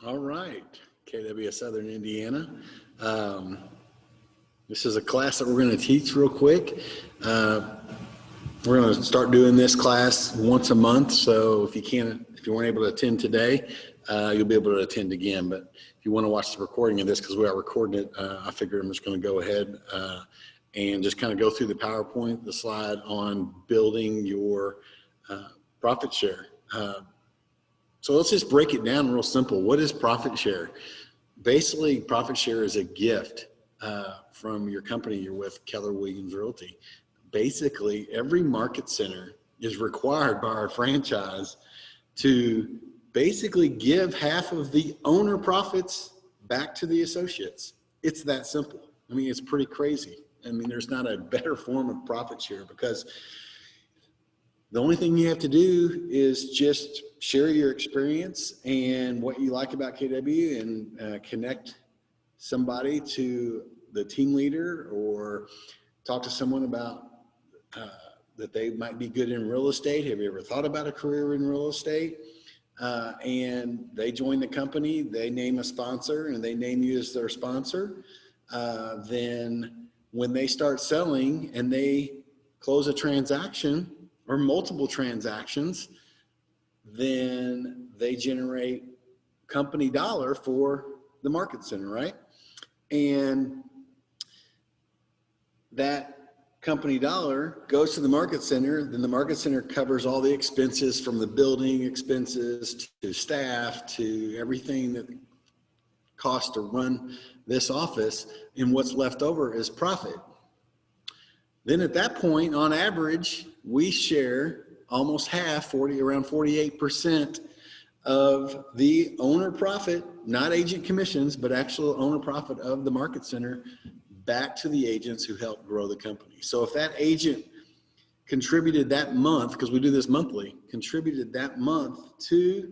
All right, KW Southern Indiana. Um, this is a class that we're going to teach real quick. We're going to start doing this class once a month. So if you weren't able to attend today, you'll be able to attend again. But if you want to watch the recording of this, because we are recording it, I figured I'm just going to go ahead and just kind of go through the PowerPoint, the slide on building your profit share. So let's just break it down real simple. What is profit share? Basically, profit share is a gift from your company you're with, Keller Williams Realty. Basically, every market center is required by our franchise to basically give half of the owner profits back to the associates. It's that simple. I mean, it's pretty crazy. I mean, there's not a better form of profit share because the only thing you have to do is just share your experience and what you like about KW and connect somebody to the team leader or talk to someone about that they might be good in real estate. Have you ever thought about a career in real estate? And they join the company, they name a sponsor and they name you as their sponsor. Then when they start selling and they close a transaction, or multiple transactions, then they generate company dollar for the market center, right? And that company dollar goes to the market center, then the market center covers all the expenses from the building expenses to staff to everything that costs to run this office, and what's left over is profit. Then at that point, on average, we share almost half, around 48% of the owner profit, not agent commissions, but actual owner profit of the market center back to the agents who help grow the company. So if that agent contributed that month, because we do this monthly, contributed that month to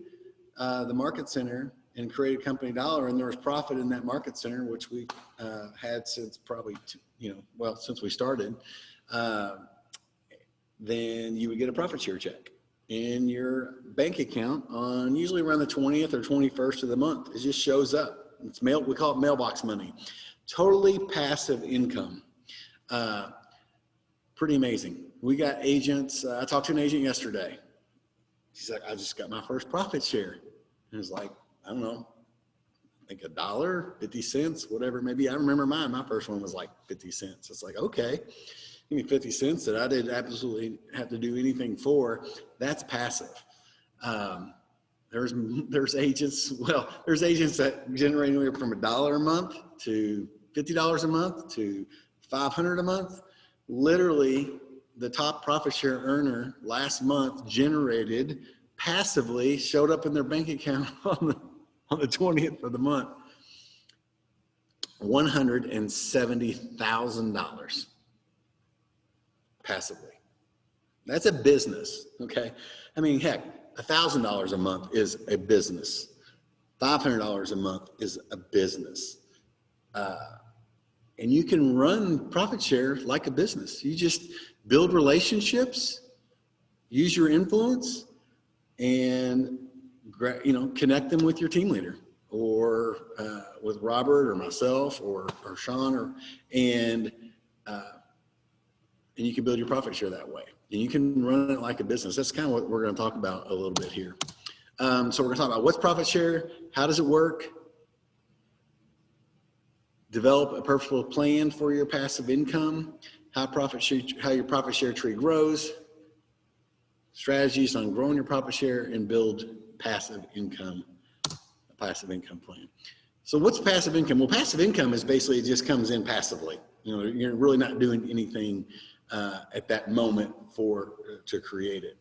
the market center and created company dollar, and there was profit in that market center, which we've had since probably, since we started, then you would get a profit share check in your bank account on usually around the 20th or 21st of the month. It just shows up. It's we call it mailbox money. Totally passive income. Pretty amazing. We got agents. I talked to an agent yesterday. She's like, I just got my first profit share. And it's like, I don't know, I think $1, 50 cents, whatever it may be. I remember mine. My first one was like 50 cents. It's like, okay, give me 50 cents that I didn't absolutely have to do anything for. That's passive. There's agents that generate anywhere from $1 a month to $50 a month to $500 a month. Literally, the top profit share earner last month generated passively, showed up in their bank account on the 20th of the month, $170,000 passively. That's a business, okay? I mean, heck, $1,000 a month is a business. $500 a month is a business. And you can run profit share like a business. You just build relationships, use your influence, and connect them with your team leader or with Robert or myself or Sean and you can build your profit share that way. And you can run it like a business. That's kind of what we're going to talk about a little bit here. So we're going to talk about what's profit share, how does it work, develop a purposeful plan for your passive income, how your profit share tree grows, strategies on growing your profit share, and build a passive income plan. So what's passive income? Well, passive income is basically, it just comes in passively. You're really not doing anything at that moment to create it.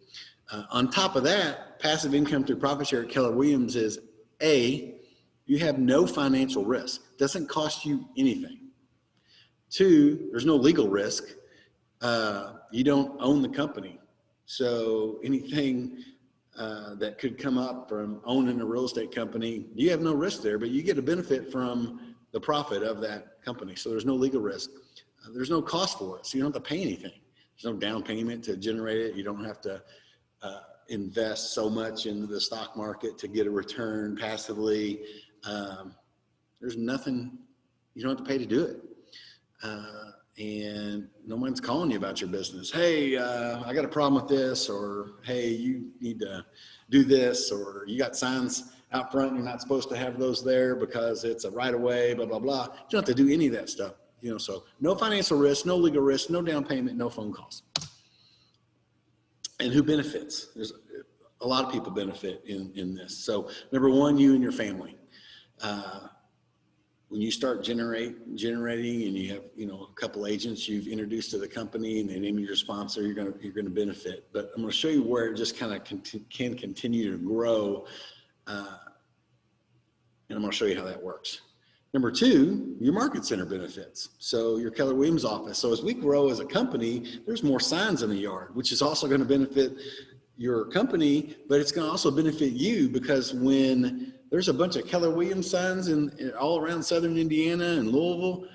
On top of that, passive income through profit share at Keller Williams is you have no financial risk. It doesn't cost you anything. 2, there's no legal risk. You don't own the company. So anything that could come up from owning a real estate company, you have no risk there, but you get a benefit from the profit of that company. So there's no legal risk. There's no cost for it, so you don't have to pay anything. There's no down payment to generate it. You don't have to invest so much into the stock market to get a return passively. There's nothing, you don't have to pay to do it. And no one's calling you about your business. Hey, I got a problem with this, or hey, you need to do this, or you got signs out front, you're not supposed to have those there because it's a right of way, blah, blah, blah. You don't have to do any of that stuff. So no financial risk, no legal risk, no down payment, no phone calls. And who benefits? There's a lot of people benefit in this. So number one, you and your family. When you start generating and you have, a couple agents you've introduced to the company and they name you your sponsor, you're going to benefit. But I'm going to show you where it just kind of can continue to grow. And I'm going to show you how that works. Number two, your market center benefits. So your Keller Williams office. So as we grow as a company, there's more signs in the yard, which is also going to benefit your company, but it's going to also benefit you, because when there's a bunch of Keller Williams signs in all around Southern Indiana and Louisville,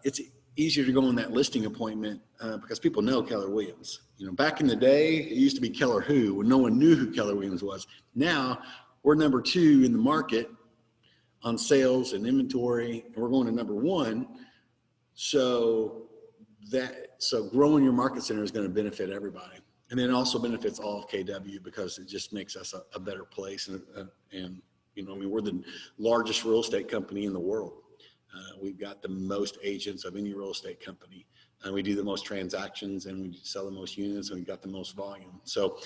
it's easier to go on that listing appointment because people know Keller Williams. Back in the day, it used to be Keller Who, when no one knew who Keller Williams was. Now we're number 2 in the market on sales and inventory, and we're going to number 1. So growing your market center is going to benefit everybody. And then it also benefits all of KW because it just makes us a better place. And we're the largest real estate company in the world. We've got the most agents of any real estate company. And we do the most transactions, and we sell the most units, and we've got the most volume. So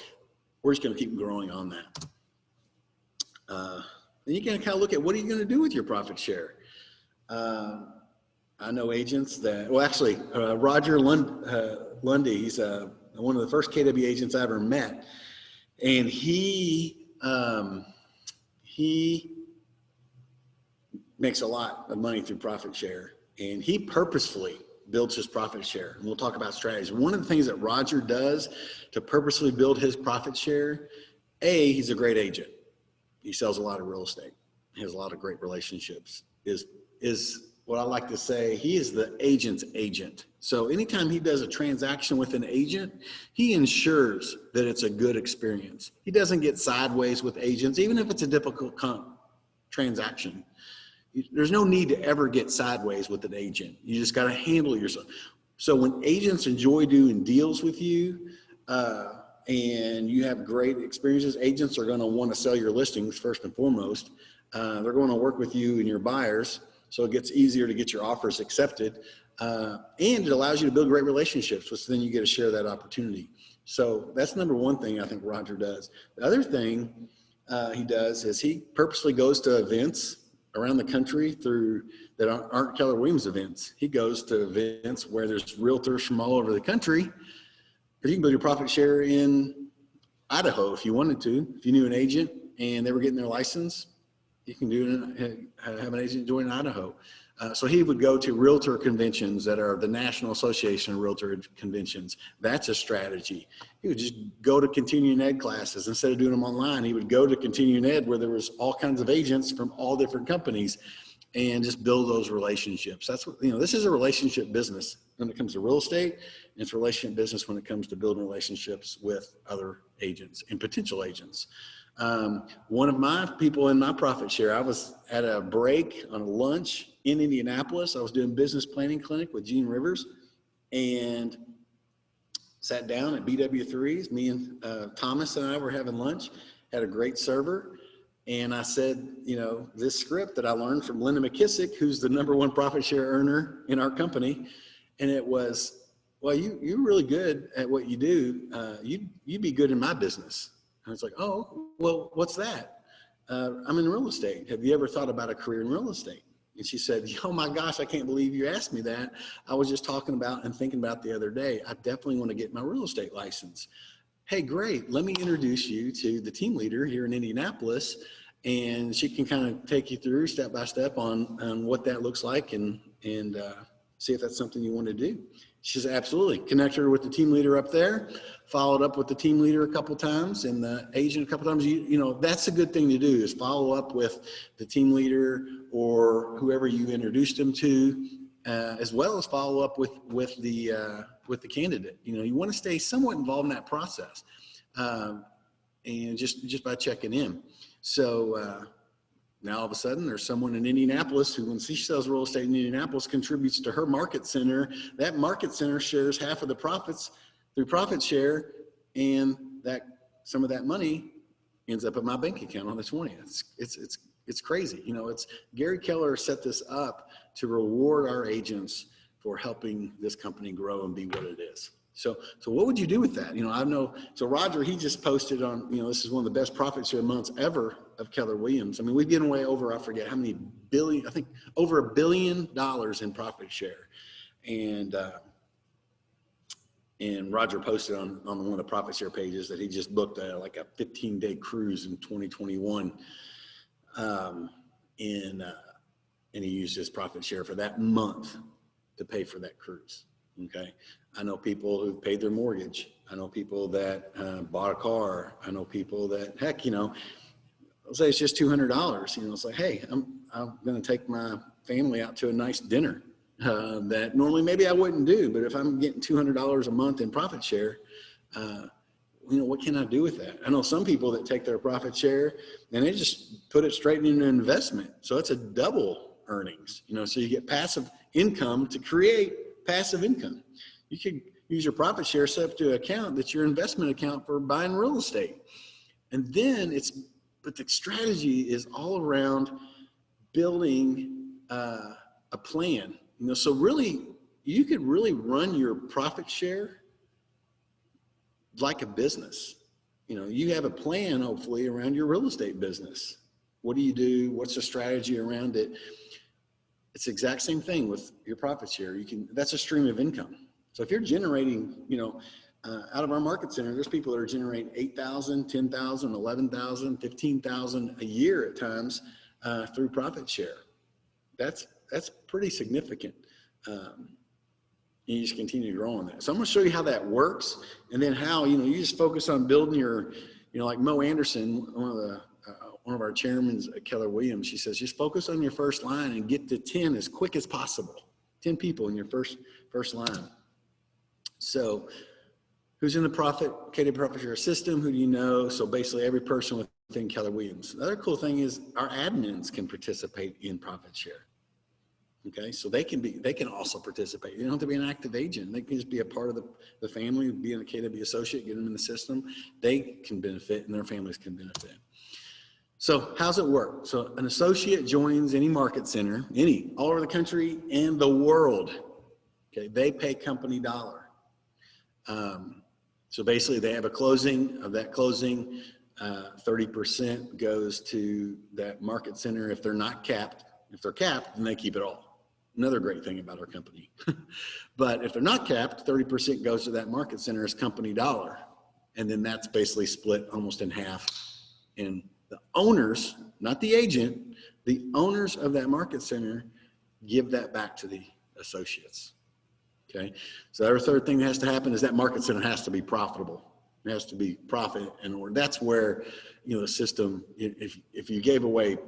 we're just going to keep growing on that. Then you can kind of look at, what are you going to do with your profit share? I know agents that, Roger Lundy, he's one of the first KW agents I ever met. And he makes a lot of money through profit share, and he purposefully builds his profit share. And we'll talk about strategies. One of the things that Roger does to purposely build his profit share, he's a great agent. He sells a lot of real estate. He has a lot of great relationships. Is what I like to say, he is the agent's agent. So anytime he does a transaction with an agent, he ensures that it's a good experience. He doesn't get sideways with agents, even if it's a difficult transaction. There's no need to ever get sideways with an agent. You just got to handle yourself. So when agents enjoy doing deals with you, and you have great experiences, agents are going to want to sell your listings first and foremost. They're going to work with you and your buyers, so it gets easier to get your offers accepted. And it allows you to build great relationships, which then you get to share that opportunity. So that's number one thing I think Roger does. The other thing he does is he purposely goes to events around the country that aren't Keller Williams events. He goes to events where there's realtors from all over the country, because you can build your profit share in Idaho if you wanted to. If you knew an agent and they were getting their license, you can have an agent join in Idaho. So he would go to realtor conventions that are the National Association of Realtor Conventions. That's a strategy. He would just go to continuing ed classes. Instead of doing them online, he would go to continuing ed where there was all kinds of agents from all different companies and just build those relationships. That's what, this is a relationship business when it comes to real estate. And it's a relationship business when it comes to building relationships with other agents and potential agents. One of my people in my profit share, I was at a break on a lunch in Indianapolis. I was doing business planning clinic with Gene Rivers, and sat down at BW3's. Me and Thomas and I were having lunch, had a great server. And I said, this script that I learned from Linda McKissick, who's the #1 profit share earner in our company. And it was, well, you're really good at what you do. You'd be good in my business. I was like, oh, well, what's that? I'm in real estate. Have you ever thought about a career in real estate? And she said, oh my gosh, I can't believe you asked me that. I was just talking about and thinking about the other day. I definitely want to get my real estate license. Hey, great. Let me introduce you to the team leader here in Indianapolis, and she can kind of take you through step by step on what that looks like and see if that's something you want to do. She said, absolutely. Connect her with the team leader up there, followed up with the team leader a couple times and the agent a couple times. That's a good thing to do, is follow up with the team leader or whoever you introduced them to, as well as follow up with the candidate. You want to stay somewhat involved in that process. and just by checking in. So now all of a sudden there's someone in Indianapolis who, when she sells real estate in Indianapolis, contributes to her market center. That market center shares half of the profits through profit share, and that some of that money ends up at my bank account on the 20th. It's crazy. You know, it's Gary Keller set this up to reward our agents for helping this company grow and be what it is. So what would you do with that? You know, I know, so Roger, he just posted on, you know, this is one of the best profit share months ever of Keller Williams. I mean, we've given away over, I forget how many billion, I think over $1 billion in profit share. And Roger posted on one of the profit share pages that he just booked like a 15-day cruise in 2021. And he used his profit share for that month to pay for that cruise. Okay. I know people who've paid their mortgage. I know people that bought a car. I know people that, heck, you know, I'll say it's just $200. You know, it's like, hey, I'm going to take my family out to a nice dinner that normally maybe I wouldn't do. But if I'm getting $200 a month in profit share, you know, what can I do with that? I know some people that take their profit share and they just put it straight into an investment. So it's a double earnings, you know, so you get passive income to create passive income. You could use your profit share set up to an account that's your investment account for buying real estate. And then but the strategy is all around building a plan, you know, so really you could really run your profit share like a business. You know, you have a plan hopefully around your real estate business. What do you do? What's the strategy around it? It's the exact same thing with your profit share. That's a stream of income. So if you're generating, you know, out of our market center, there's people that are generating 8,000, 10,000, 11,000, 15,000 a year at times through profit share. That's pretty significant. You just continue to grow on that. So I'm going to show you how that works, and then how, you know, you just focus on building your, you know, like Mo Anderson, one of our chairmen at Keller Williams, she says, just focus on your first line and get to 10 as quick as possible. 10 people in your first line. So who's in the profit share system? Who do you know? So basically every person within Keller Williams. The other cool thing is our admins can participate in profit share. Okay, so they can also participate. You don't have to be an active agent. They can just be a part of the family, be a KW associate, get them in the system. They can benefit and their families can benefit. So how's it work? So an associate joins any market center, all over the country and the world. Okay, they pay company dollar. So basically they have a closing. Of that closing, 30% goes to that market center if they're not capped. If they're capped, then they keep it all. Another great thing about our company. But if they're not capped, 30% goes to that market center as company dollar. And then that's basically split almost in half. And the owners, not the agent, the owners of that market center give that back to the associates. Okay. So the third thing that has to happen is that market center has to be profitable. It has to be profit, and that's where, you know, the system, if you gave away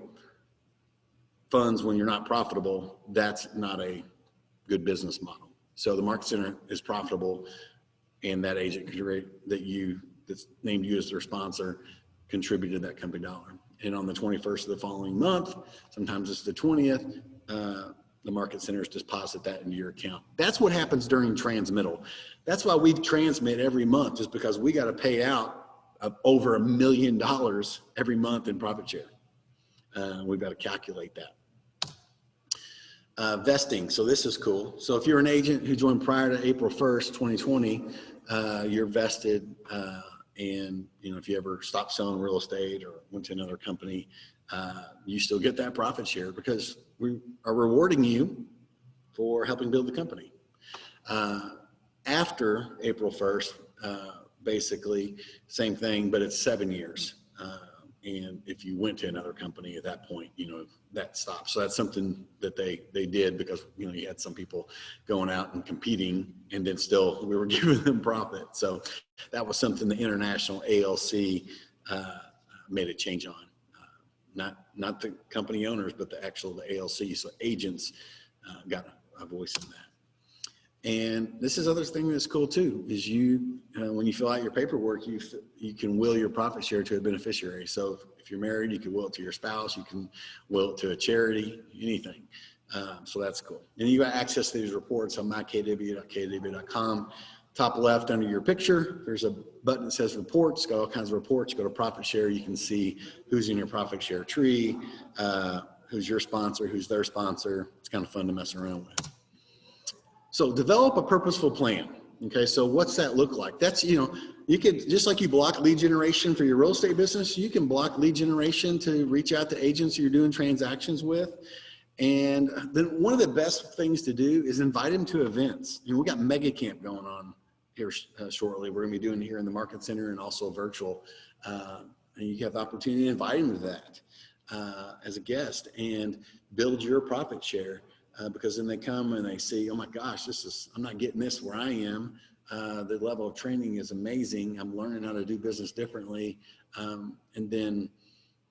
funds when you're not profitable, that's not a good business model. So the market center is profitable, and that agent that's named you as their sponsor contributed that company dollar. And on the 21st of the following month, sometimes it's the 20th, the market centers deposit that into your account. That's what happens during transmittal. That's why we transmit every month, is because we got to pay out over $1 million every month in profit share. We've got to calculate that. Vesting. So this is cool. So if you're an agent who joined prior to April 1st, 2020, you're vested. And, you know, if you ever stopped selling real estate or went to another company, you still get that profit share because we are rewarding you for helping build the company. After April 1st, basically same thing, but it's 7 years. And if you went to another company at that point, you know, that stops. So that's something that they did because, you know, you had some people going out and competing, and then still we were giving them profit. So that was something the international ALC made a change on. Not the company owners, but the ALC. So agents got a voice in that. And this is other thing that's cool too, is you, when you fill out your paperwork, you can will your profit share to a beneficiary. So if you're married, you can will it to your spouse, you can will it to a charity, anything. So that's cool. And you got access to these reports on mykw.kw.com. Top left under your picture, there's a button that says reports, got all kinds of reports. Go to profit share, you can see who's in your profit share tree, who's your sponsor, who's their sponsor. It's kind of fun to mess around with. So develop a purposeful plan. Okay, so what's that look like? That's, you could, just like you block lead generation for your real estate business, you can block lead generation to reach out to agents you're doing transactions with. And then one of the best things to do is invite them to events. We got mega camp going on here shortly. We're gonna be doing it here in the market center and also virtual. And you have the opportunity to invite them to that as a guest and build your profit share. Because then they come and they see, oh my gosh, I'm not getting this where I am. The level of training is amazing. I'm learning how to do business differently. And then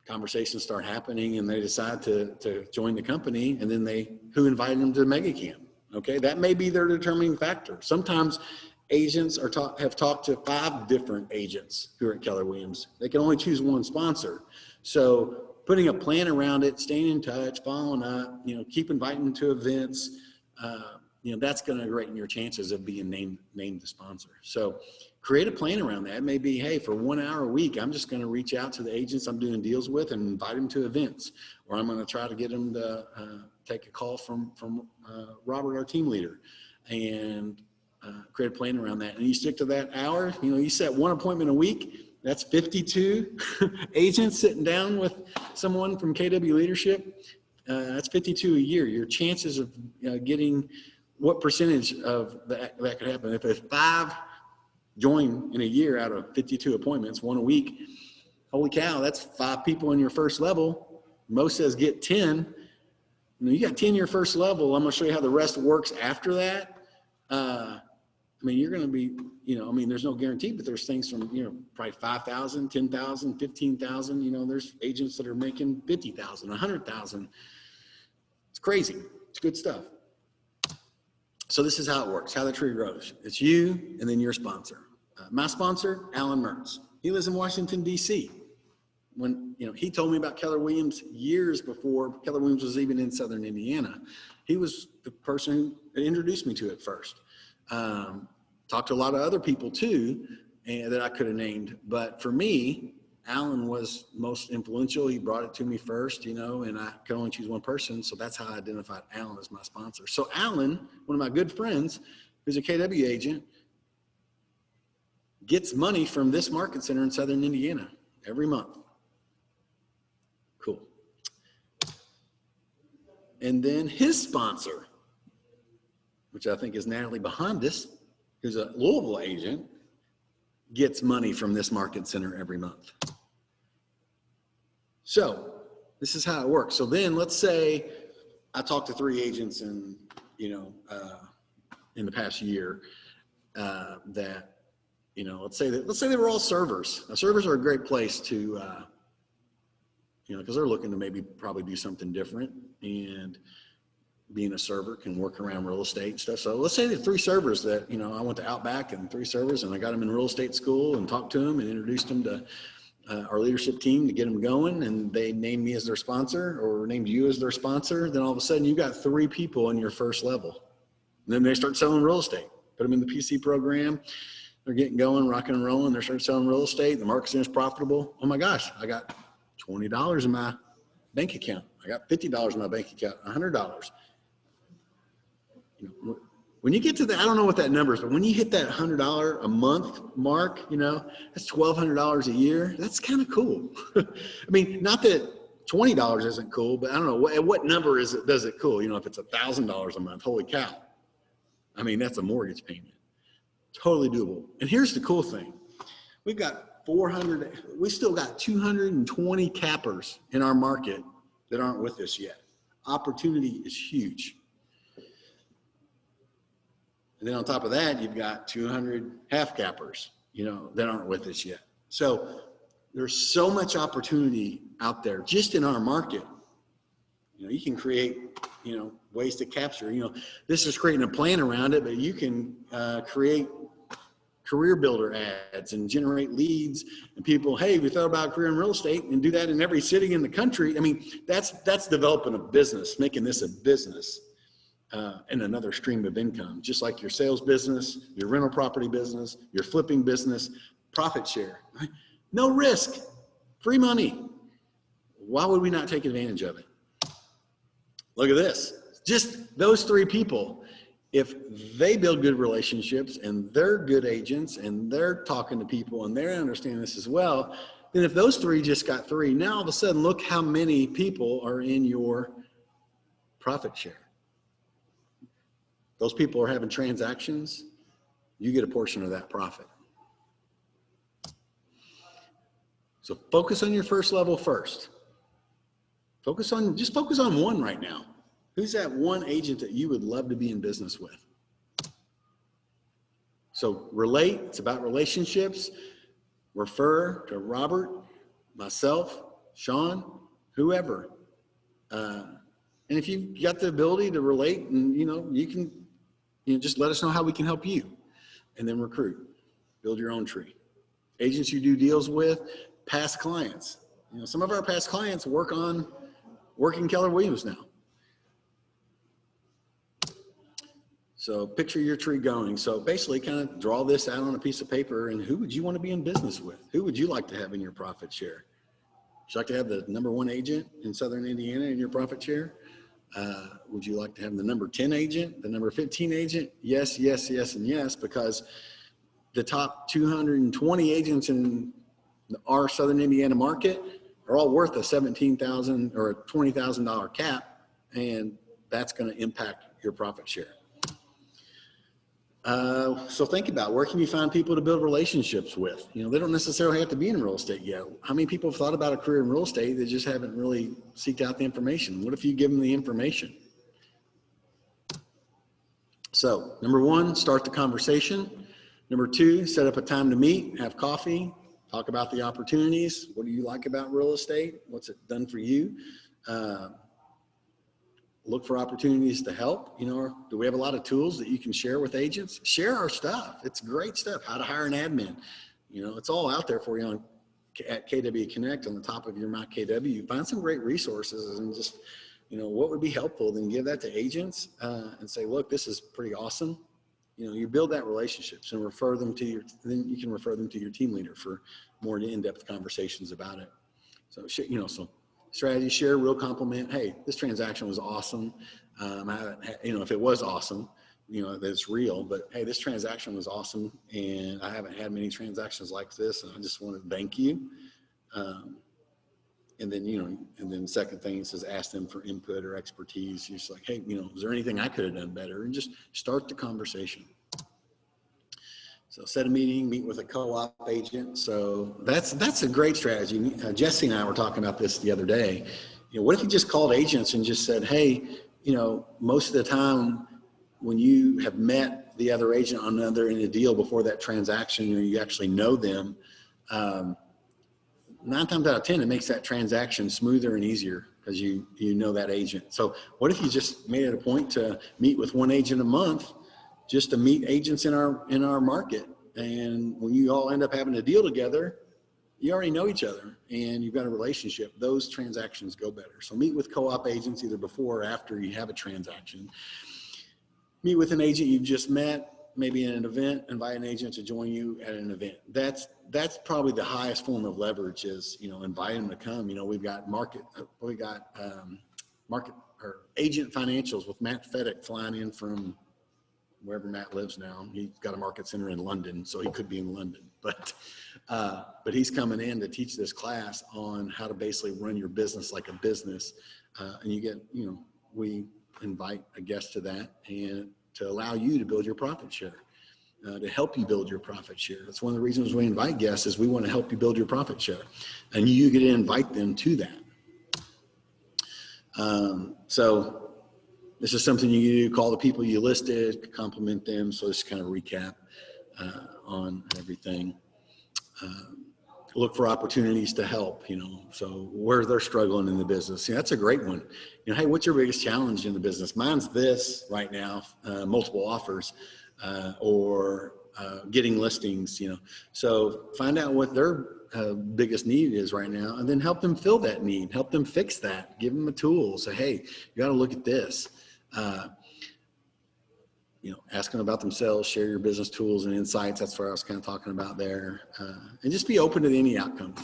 conversations start happening and they decide to join the company, and then who invited them to mega camp? Okay, that may be their determining factor. Sometimes agents have talked to 5 different agents who are at Keller Williams. They can only choose one sponsor. So putting a plan around it, staying in touch, following up, keep inviting them to events, that's going to greaten your chances of being named the sponsor. So create a plan around that. It may be, hey, for 1 hour a week, I'm just going to reach out to the agents I'm doing deals with and invite them to events, or I'm going to try to get them to take a call from Robert, our team leader, and create a plan around that. And you stick to that hour. You set one appointment a week. That's 52 agents sitting down with someone from KW Leadership. That's 52 a year. Your chances of getting, what percentage of that could happen? If 5 join in a year out of 52 appointments, 1 a week, holy cow, that's 5 people in your first level. Most says get 10. You got 10 your first level. I'm going to show you how the rest works after that. You're going to be, there's no guarantee, but there's things from, probably 5,000, 10,000, 15,000. There's agents that are making 50,000, 100,000. It's crazy. It's good stuff. So this is how it works, how the tree grows. It's you and then your sponsor. My sponsor, Alan Mertz. He lives in Washington, D.C. When, he told me about Keller Williams years before Keller Williams was even in Southern Indiana. He was the person who introduced me to it first. Talked to a lot of other people too, and that I could have named, but for me, Alan was most influential. He brought it to me first, and I could only choose one person, so that's how I identified Alan as my sponsor. So Alan, one of my good friends, who's a KW agent, gets money from this market center in Southern Indiana every month. Cool. And then his sponsor, which I think is Natalie behind us, who's a Louisville agent, gets money from this market center every month. So this is how it works. So then let's say I talked to 3 agents in the past year that, let's say they were all servers. Now, servers are a great place to, because they're looking to probably do something different, and being a server can work around real estate and stuff. So let's say the 3 servers that, I went to Outback, and 3 servers, and I got them in real estate school and talked to them and introduced them to our leadership team to get them going, and they named me as their sponsor or named you as their sponsor. Then all of a sudden you got 3 people in your first level. And then they start selling real estate, put them in the PC program. They're getting going, rocking and rolling. They start selling real estate. The market center is profitable. Oh my gosh, I got $20 in my bank account. I got $50 in my bank account, $100. When you get to I don't know what that number is, but when you hit that $100 a month mark, that's $1,200 a year. That's kind of cool. Not that $20 isn't cool, but I don't know what number does it cool? If it's $1,000 a month, holy cow. That's a mortgage payment. Totally doable. And here's the cool thing. We still got 220 cappers in our market that aren't with us yet. Opportunity is huge. And then on top of that, you've got 200 half cappers, that aren't with us yet. So there's so much opportunity out there just in our market. You can create, ways to capture, this is creating a plan around it, but you can create career builder ads and generate leads and people, hey, we thought about a career in real estate, and do that in every city in the country. I mean, that's developing a business, making this a business and another stream of income, just like your sales business, your rental property business, your flipping business, profit share, right? No risk, free money. Why would we not take advantage of it? Look at this. Just those three people, if they build good relationships and they're good agents and they're talking to people and they're understanding this as well, then if those three just got three, now all of a sudden, look how many people are in your profit share. Those people are having transactions, you get a portion of that profit. So focus on your first level first. Just focus on one right now. Who's that one agent that you would love to be in business with? So relate, it's about relationships. Refer to Robert, myself, Sean, whoever. And if you've got the ability to relate, and you can just let us know how we can help you, and then recruit, build your own tree. Agents you do deals with, past clients. Some of our past clients work in Keller Williams now. So picture your tree going. So basically kind of draw this out on a piece of paper, and who would you want to be in business with? Who would you like to have in your profit share? Would you like to have the number 1 agent in Southern Indiana in your profit share? Would you like to have the number 10 agent, the number 15 agent? Yes, yes, yes, and yes, because the top 220 agents in our Southern Indiana market are all worth a $17,000 or a $20,000 cap, and that's going to impact your profit share. So think about, where can you find people to build relationships with? They don't necessarily have to be in real estate yet. How many people have thought about a career in real estate? They just haven't really seeked out the information. What if you give them the information? So number 1, start the conversation. Number 2, set up a time to meet, have coffee, talk about the opportunities. What do you like about real estate? What's it done for you? Look for opportunities to help. Do we have a lot of tools that you can share with agents? Share our stuff. It's great stuff. How to hire an admin. It's all out there for you at KW Connect on the top of your My KW. Find some great resources and just, what would be helpful, then give that to agents and say, look, this is pretty awesome. You build that relationships and then you can refer them to your team leader for more in-depth conversations about it. So, so strategy, share, real compliment. Hey, this transaction was awesome. If it was awesome, that's real, but hey, this transaction was awesome, and I haven't had many transactions like this, and I just want to thank you. And then the second thing is ask them for input or expertise. You're just like, hey, is there anything I could have done better? And just start the conversation. So set a meeting, meet with a co-op agent. So that's a great strategy. Jesse and I were talking about this the other day. What if you just called agents and just said, hey, most of the time when you have met the other agent on another in a deal before that transaction, or you actually know them, 9 times out of 10, it makes that transaction smoother and easier because you know that agent. So what if you just made it a point to meet with 1 agent a month, just to meet agents in our market? And when you all end up having a deal together, you already know each other and you've got a relationship. Those transactions go better. So meet with co-op agents either before or after you have a transaction. Meet with an agent you've just met, maybe in an event, invite an agent to join you at an event. That's probably the highest form of leverage, is, invite them to come. We've got market or agent financials with Matt Fedek flying in from wherever Matt lives now. He's got a market center in London, so he could be in London, but he's coming in to teach this class on how to basically run your business like a business. And you get, we invite a guest to that, and to allow you to build your profit share, to help you build your profit share. That's one of the reasons we invite guests, is we want to help you build your profit share, and you get to invite them to that. So this is something you do. Call the people you listed, compliment them. So just kind of recap on everything. look for opportunities to help, so where they're struggling in the business. That's a great one. Hey, what's your biggest challenge in the business? Mine's this right now, multiple offers, or getting listings, so find out what their biggest need is right now, and then help them fill that need, help them fix that, give them a tool, say, hey, you got to look at this. Ask them about themselves, share your business tools and insights. That's what I was kind of talking about there. And just be open to any outcomes.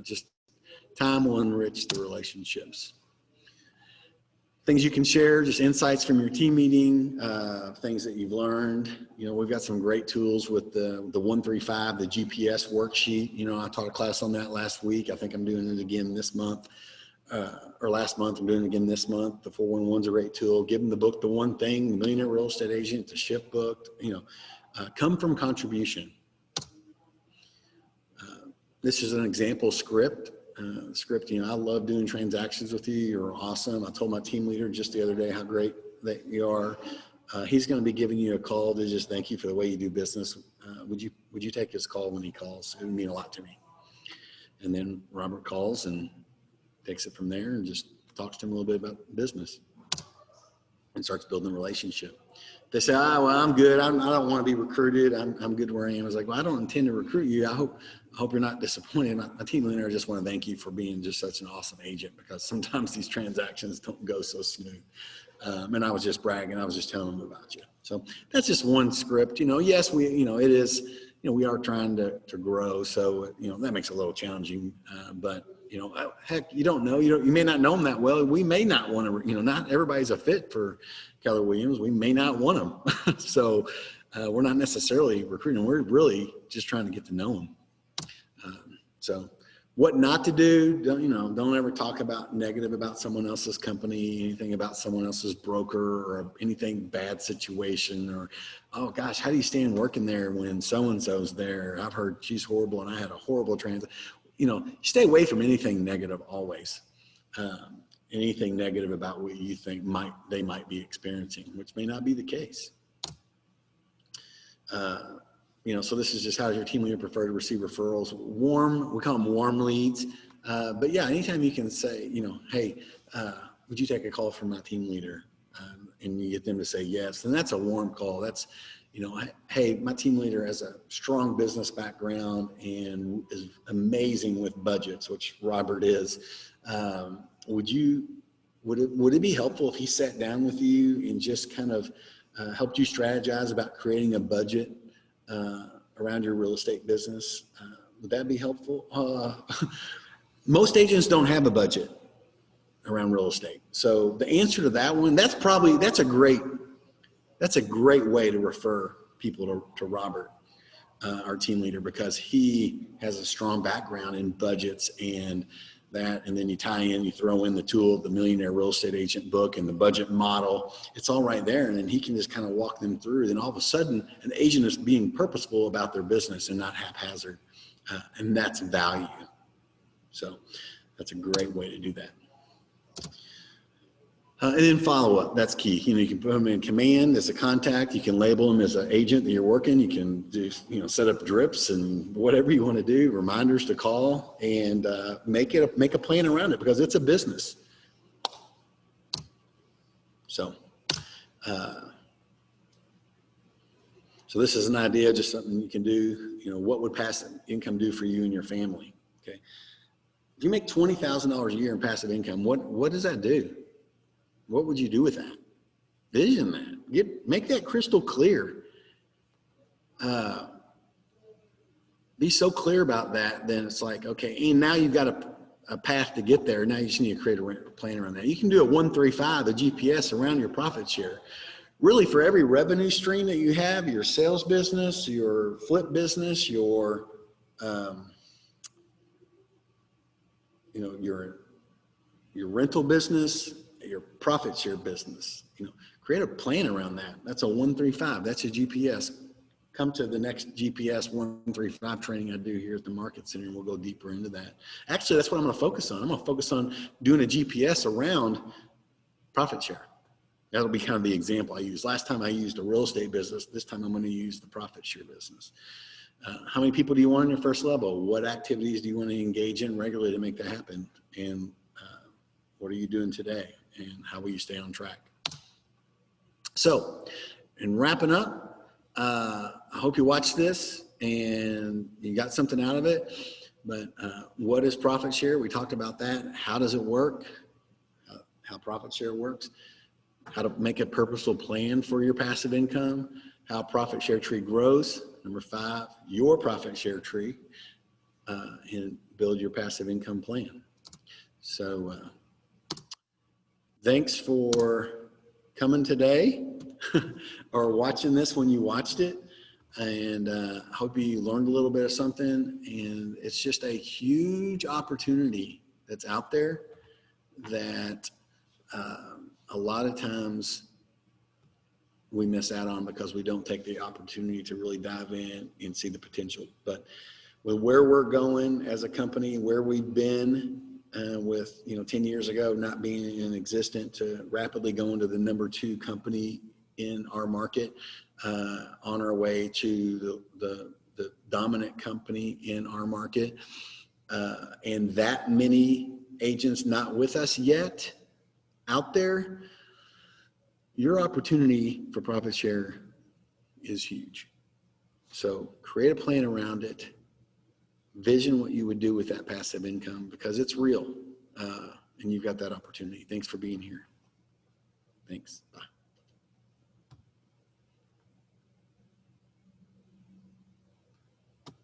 Just time will enrich the relationships. Things you can share, just insights from your team meeting, things that you've learned. We've got some great tools with the 135, the GPS worksheet. I taught a class on that last week. I think I'm doing it again this month. Or last month, I'm doing it again this month. The 411's a great tool. Give them the book, The One Thing, The Millionaire Real Estate Agent, the shift book, come from contribution. This is an example script. I love doing transactions with you. You're awesome. I told my team leader just the other day how great that you are. He's going to be giving you a call to just thank you for the way you do business. Would you take his call when he calls? It would mean a lot to me. And then Robert calls and takes it from there and just talks to him a little bit about business and starts building a relationship. They say, well, I'm good. I don't want to be recruited. I'm good where I am. I was like, well, I don't intend to recruit you. I hope you're not disappointed. My team leader, I just want to thank you for being just such an awesome agent, because sometimes these transactions don't go so smooth. And I was just bragging. I was just telling them about you. So that's just one script. Yes, it is, we are trying to grow. So, that makes it a little challenging, but heck, you don't know. You may not know them that well. We may not want to, not everybody's a fit for Keller Williams. We may not want them. So we're not necessarily recruiting. We're really just trying to get to know them. So what not to do, don't ever talk about negative about someone else's company, anything about someone else's broker, or anything bad situation, or, oh gosh, how do you stand working there when so-and-so's there? I've heard she's horrible and I had a horrible transit. Stay away from anything negative always. Anything negative about what you think they might be experiencing, which may not be the case. So this is just how your team leader prefer to receive referrals. We call them warm leads. But yeah, anytime you can say, hey, would you take a call from my team leader? And you get them to say yes, then that's a warm call. That's, hey, my team leader has a strong business background and is amazing with budgets, which Robert is. Would it be helpful if he sat down with you and just kind of helped you strategize about creating a budget around your real estate business? Would that be helpful? Most agents don't have a budget around real estate. So the answer to that one, that's a great way to refer people to Robert, our team leader, because he has a strong background in budgets and that, and then you throw in the tool of the Millionaire Real Estate Agent book and the budget model. It's all right there, and then he can just kind of walk them through. Then all of a sudden, an agent is being purposeful about their business and not haphazard, and that's value. So that's a great way to do that. And then follow up, that's key. You can put them in command as a contact. You can label them as an agent that you're working. You can do, set up drips and whatever you want to do, reminders to call, and make a plan around it, because it's a business. So, so this is an idea, just something you can do. What would passive income do for you and your family? Okay, if you make $20,000 a year in passive income, what does that do? What would you do with that? Vision that. Make that crystal clear. Be so clear about that, then it's like, okay, and now you've got a path to get there. Now you just need to create a plan around that. You can do a 135, a GPS around your profit share. Really, for every revenue stream that you have, your sales business, your flip business, your rental business, your profit share business, create a plan around that. That's a 135. That's a GPS. Come to the next GPS 135 training I do here at the Market Center, and we'll go deeper into that. Actually, that's what I'm going to focus on. I'm going to focus on doing a GPS around profit share. That'll be kind of the example I use. Last time I used a real estate business. This time I'm going to use the profit share business. How many people do you want on your first level? What activities do you want to engage in regularly to make that happen? And what are you doing today? And how will you stay on track? So, in wrapping up, I hope you watched this and you got something out of it. But what is profit share? We talked about that. How does it work? How profit share works. How to make a purposeful plan for your passive income. How profit share tree grows. Number 5, your profit share tree, and build your passive income plan. So thanks for coming today or watching this when you watched it. And I hope you learned a little bit of something. And it's just a huge opportunity that's out there that a lot of times we miss out on because we don't take the opportunity to really dive in and see the potential. But with where we're going as a company, where we've been with 10 years ago not being in existence to rapidly going to the number 2 company in our market, on our way to the dominant company in our market, and that many agents not with us yet out there, your opportunity for profit share is huge. So create a plan around it. Vision what you would do with that passive income because it's real, and you've got that opportunity. Thanks for being here. Thanks. Bye.